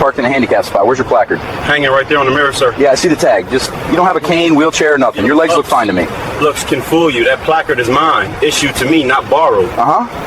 parked in a handicap spot. Where's your placard? Hanging right there on the mirror, sir. Yeah, I see the tag. Just, you don't have a cane, wheelchair, nothing. Your legs look fine to me. Looks can fool you. That placard is mine. Issued to me, not borrowed.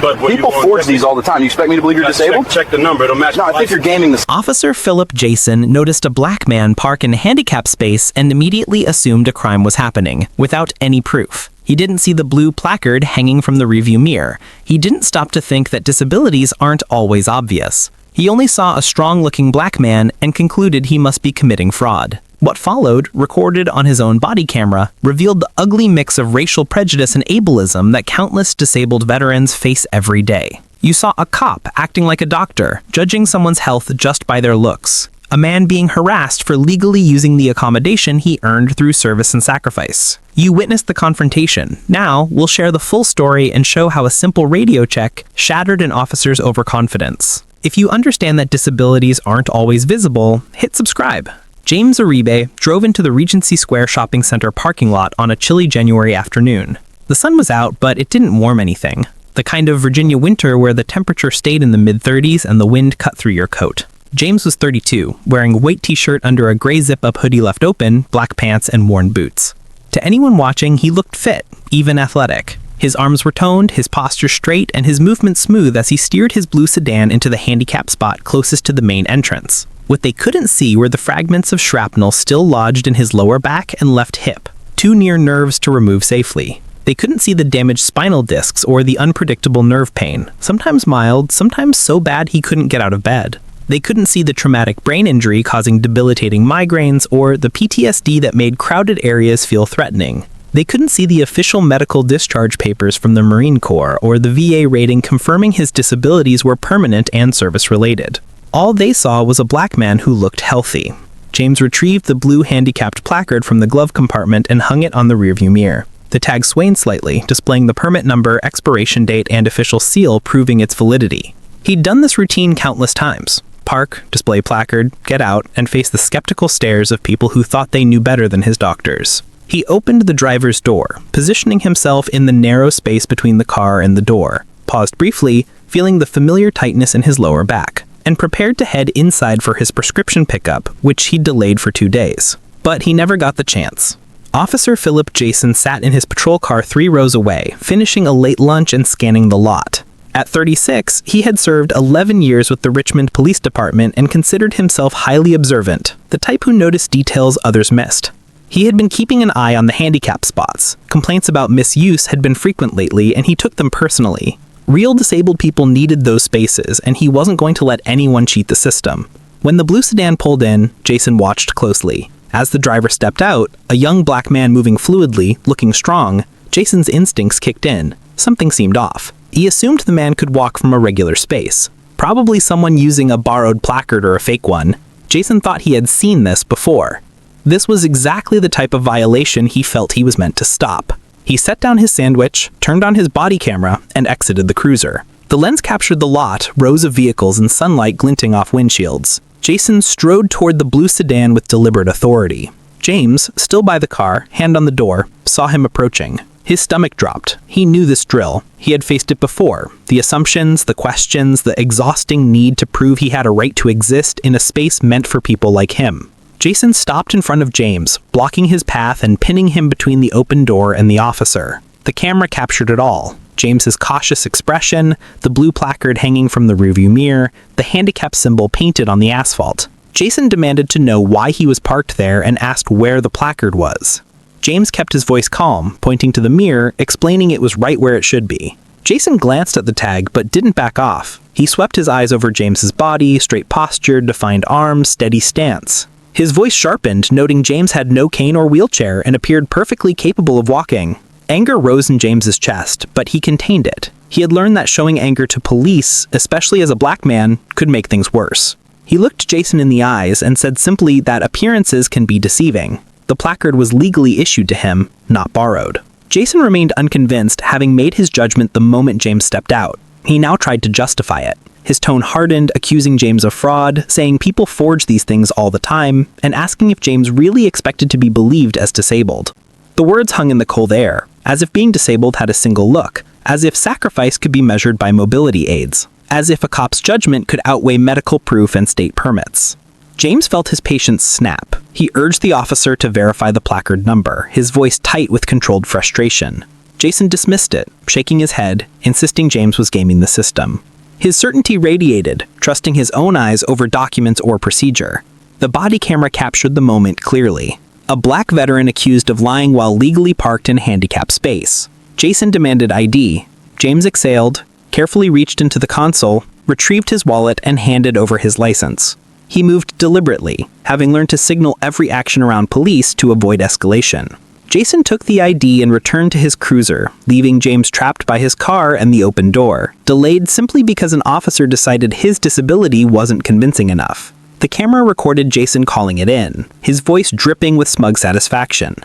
But people forge these all the time. You expect me to believe you're disabled? Check the number. It'll match. No, I think you're gaming the... Officer Philip Jason noticed a black man park in a handicap space and immediately assumed a crime was happening, without any proof. He didn't see the blue placard hanging from the rearview mirror. He didn't stop to think that disabilities aren't always obvious. He only saw a strong-looking black man and concluded he must be committing fraud. What followed, recorded on his own body camera, revealed the ugly mix of racial prejudice and ableism that countless disabled veterans face every day. You saw a cop acting like a doctor, judging someone's health just by their looks. A man being harassed for legally using the accommodation he earned through service and sacrifice. You witnessed the confrontation. Now, we'll share the full story and show how a simple radio check shattered an officer's overconfidence. If you understand that disabilities aren't always visible, hit subscribe. James Uribe drove into the Regency Square shopping center parking lot on a chilly January afternoon. The sun was out, but it didn't warm anything. The kind of Virginia winter where the temperature stayed in the mid-30s and the wind cut through your coat. James was 32, wearing a white t-shirt under a gray zip-up hoodie left open, black pants, and worn boots. To anyone watching, he looked fit, even athletic. His arms were toned, his posture straight, and his movement smooth as he steered his blue sedan into the handicap spot closest to the main entrance. What they couldn't see were the fragments of shrapnel still lodged in his lower back and left hip, too near nerves to remove safely. They couldn't see the damaged spinal discs or the unpredictable nerve pain, sometimes mild, sometimes so bad he couldn't get out of bed. They couldn't see the traumatic brain injury causing debilitating migraines or the PTSD that made crowded areas feel threatening. They couldn't see the official medical discharge papers from the Marine Corps or the VA rating confirming his disabilities were permanent and service-related. All they saw was a black man who looked healthy. James retrieved the blue handicapped placard from the glove compartment and hung it on the rearview mirror. The tag swayed slightly, displaying the permit number, expiration date, and official seal proving its validity. He'd done this routine countless times. Park, display placard, get out, and face the skeptical stares of people who thought they knew better than his doctors. He opened the driver's door, positioning himself in the narrow space between the car and the door, paused briefly, feeling the familiar tightness in his lower back, and prepared to head inside for his prescription pickup, which he'd delayed for 2 days. But he never got the chance. Officer Philip Jason sat in his patrol car 3 rows away, finishing a late lunch and scanning the lot. At 36, he had served 11 years with the Richmond Police Department and considered himself highly observant, the type who noticed details others missed. He had been keeping an eye on the handicap spots. Complaints about misuse had been frequent lately, and he took them personally. Real disabled people needed those spaces, and he wasn't going to let anyone cheat the system. When the blue sedan pulled in, Jason watched closely. As the driver stepped out, a young black man moving fluidly, looking strong, Jason's instincts kicked in. Something seemed off. He assumed the man could walk from a regular space. Probably someone using a borrowed placard or a fake one. Jason thought he had seen this before. This was exactly the type of violation he felt he was meant to stop. He set down his sandwich, turned on his body camera, and exited the cruiser. The lens captured the lot, rows of vehicles and sunlight glinting off windshields. Jason strode toward the blue sedan with deliberate authority. James, still by the car, hand on the door, saw him approaching. His stomach dropped. He knew this drill. He had faced it before. The assumptions, the questions, the exhausting need to prove he had a right to exist in a space meant for people like him. Jason stopped in front of James, blocking his path and pinning him between the open door and the officer. The camera captured it all. James's cautious expression, the blue placard hanging from the rearview mirror, the handicap symbol painted on the asphalt. Jason demanded to know why he was parked there and asked where the placard was. James kept his voice calm, pointing to the mirror, explaining it was right where it should be. Jason glanced at the tag but didn't back off. He swept his eyes over James's body, straight posture, defined arms, steady stance. His voice sharpened, noting James had no cane or wheelchair and appeared perfectly capable of walking. Anger rose in James's chest, but he contained it. He had learned that showing anger to police, especially as a black man, could make things worse. He looked Jason in the eyes and said simply that appearances can be deceiving. The placard was legally issued to him, not borrowed. Jason remained unconvinced, having made his judgment the moment James stepped out. He now tried to justify it. His tone hardened, accusing James of fraud, saying people forge these things all the time, and asking if James really expected to be believed as disabled. The words hung in the cold air, as if being disabled had a single look, as if sacrifice could be measured by mobility aids, as if a cop's judgment could outweigh medical proof and state permits. James felt his patience snap. He urged the officer to verify the placard number, his voice tight with controlled frustration. Jason dismissed it, shaking his head, insisting James was gaming the system. His certainty radiated, trusting his own eyes over documents or procedure. The body camera captured the moment clearly. A black veteran accused of lying while legally parked in handicap space. Jason demanded ID. James exhaled, carefully reached into the console, retrieved his wallet, and handed over his license. He moved deliberately, having learned to signal every action around police to avoid escalation. Jason took the ID and returned to his cruiser, leaving James trapped by his car and the open door, delayed simply because an officer decided his disability wasn't convincing enough. The camera recorded Jason calling it in, his voice dripping with smug satisfaction.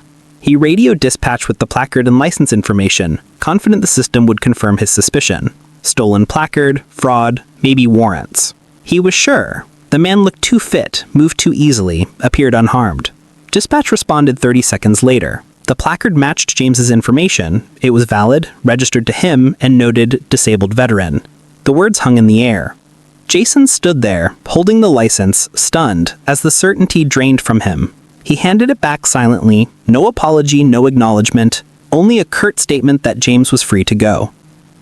He radioed dispatch with the placard and license information, confident the system would confirm his suspicion. Stolen placard, fraud, maybe warrants. He was sure. The man looked too fit, moved too easily, appeared unharmed. Dispatch responded 30 seconds later. The placard matched James's information. It was valid, registered to him, and noted disabled veteran. The words hung in the air. Jason stood there, holding the license, stunned, as the certainty drained from him. He handed it back silently, no apology, no acknowledgement, only a curt statement that James was free to go.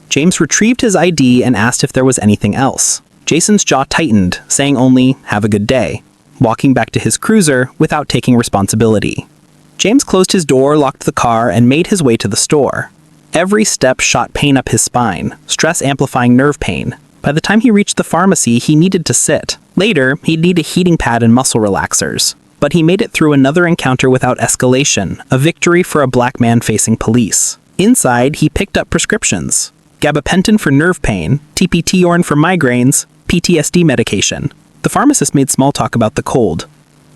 James retrieved his ID and asked if there was anything else. Jason's jaw tightened, saying only, "Have a good day," walking back to his cruiser without taking responsibility. James closed his door, locked the car, and made his way to the store. Every step shot pain up his spine, stress amplifying nerve pain. By the time he reached the pharmacy, he needed to sit. Later, he'd need a heating pad and muscle relaxers. But he made it through another encounter without escalation, a victory for a black man facing police. Inside, he picked up prescriptions. Gabapentin for nerve pain, TPT-orn for migraines, PTSD medication. The pharmacist made small talk about the cold.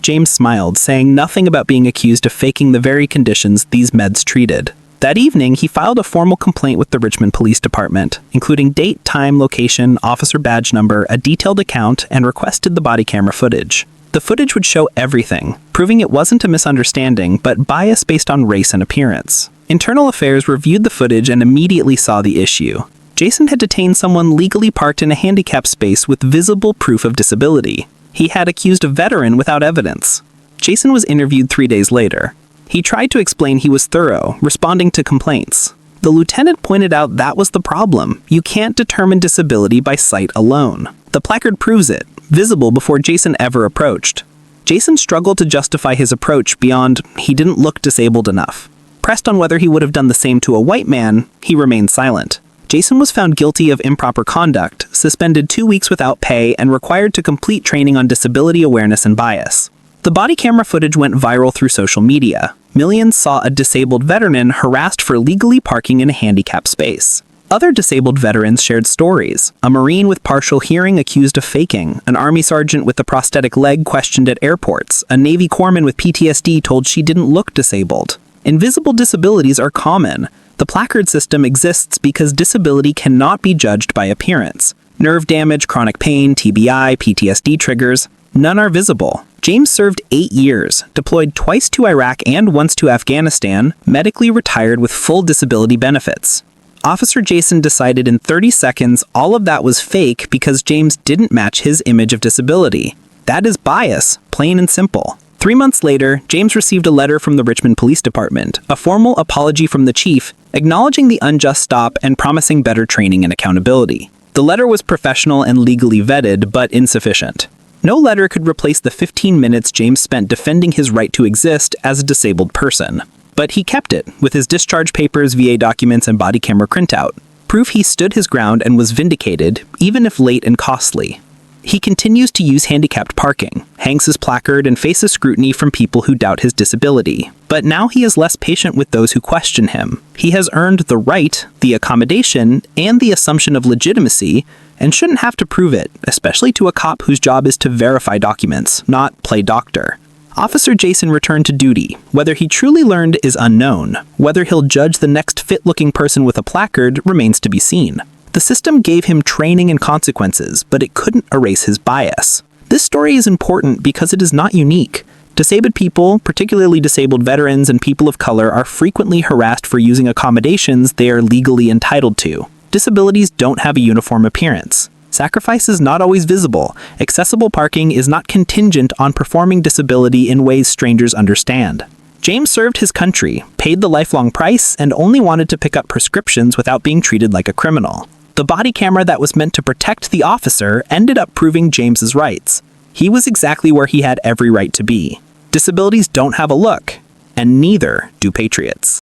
James smiled, saying nothing about being accused of faking the very conditions these meds treated. That evening, he filed a formal complaint with the Richmond Police Department, including date, time, location, officer badge number, a detailed account, and requested the body camera footage. The footage would show everything, proving it wasn't a misunderstanding, but bias based on race and appearance. Internal Affairs reviewed the footage and immediately saw the issue. Jason had detained someone legally parked in a handicap space with visible proof of disability. He had accused a veteran without evidence. Jason was interviewed 3 days later. He tried to explain he was thorough, responding to complaints. The lieutenant pointed out that was the problem. You can't determine disability by sight alone. The placard proves it, visible before Jason ever approached. Jason struggled to justify his approach beyond he didn't look disabled enough. Pressed on whether he would have done the same to a white man, he remained silent. Jason was found guilty of improper conduct, suspended 2 weeks without pay, and required to complete training on disability awareness and bias. The body camera footage went viral through social media. Millions saw a disabled veteran harassed for legally parking in a handicap space. Other disabled veterans shared stories. A Marine with partial hearing accused of faking, an Army sergeant with a prosthetic leg questioned at airports, a Navy corpsman with PTSD told she didn't look disabled. Invisible disabilities are common. The placard system exists because disability cannot be judged by appearance. Nerve damage, chronic pain, TBI, PTSD triggers, none are visible. James served 8 years, deployed twice to Iraq and once to Afghanistan, medically retired with full disability benefits. Officer Jason decided in 30 seconds all of that was fake because James didn't match his image of disability. That is bias, plain and simple. 3 months later, James received a letter from the Richmond Police Department, a formal apology from the chief, acknowledging the unjust stop and promising better training and accountability. The letter was professional and legally vetted, but insufficient. No letter could replace the 15 minutes James spent defending his right to exist as a disabled person. But he kept it, with his discharge papers, VA documents, and body camera printout. Proof he stood his ground and was vindicated, even if late and costly. He continues to use handicapped parking, hangs his placard, and faces scrutiny from people who doubt his disability. But now he is less patient with those who question him. He has earned the right, the accommodation, and the assumption of legitimacy, and shouldn't have to prove it, especially to a cop whose job is to verify documents, not play doctor. Officer Jason returned to duty. Whether he truly learned is unknown. Whether he'll judge the next fit-looking person with a placard remains to be seen. The system gave him training and consequences, but it couldn't erase his bias. This story is important because it is not unique. Disabled people, particularly disabled veterans and people of color, are frequently harassed for using accommodations they are legally entitled to. Disabilities don't have a uniform appearance. Sacrifice is not always visible. Accessible parking is not contingent on performing disability in ways strangers understand. James served his country, paid the lifelong price, and only wanted to pick up prescriptions without being treated like a criminal. The body camera that was meant to protect the officer ended up proving James's rights. He was exactly where he had every right to be. Disabilities don't have a look, and neither do patriots.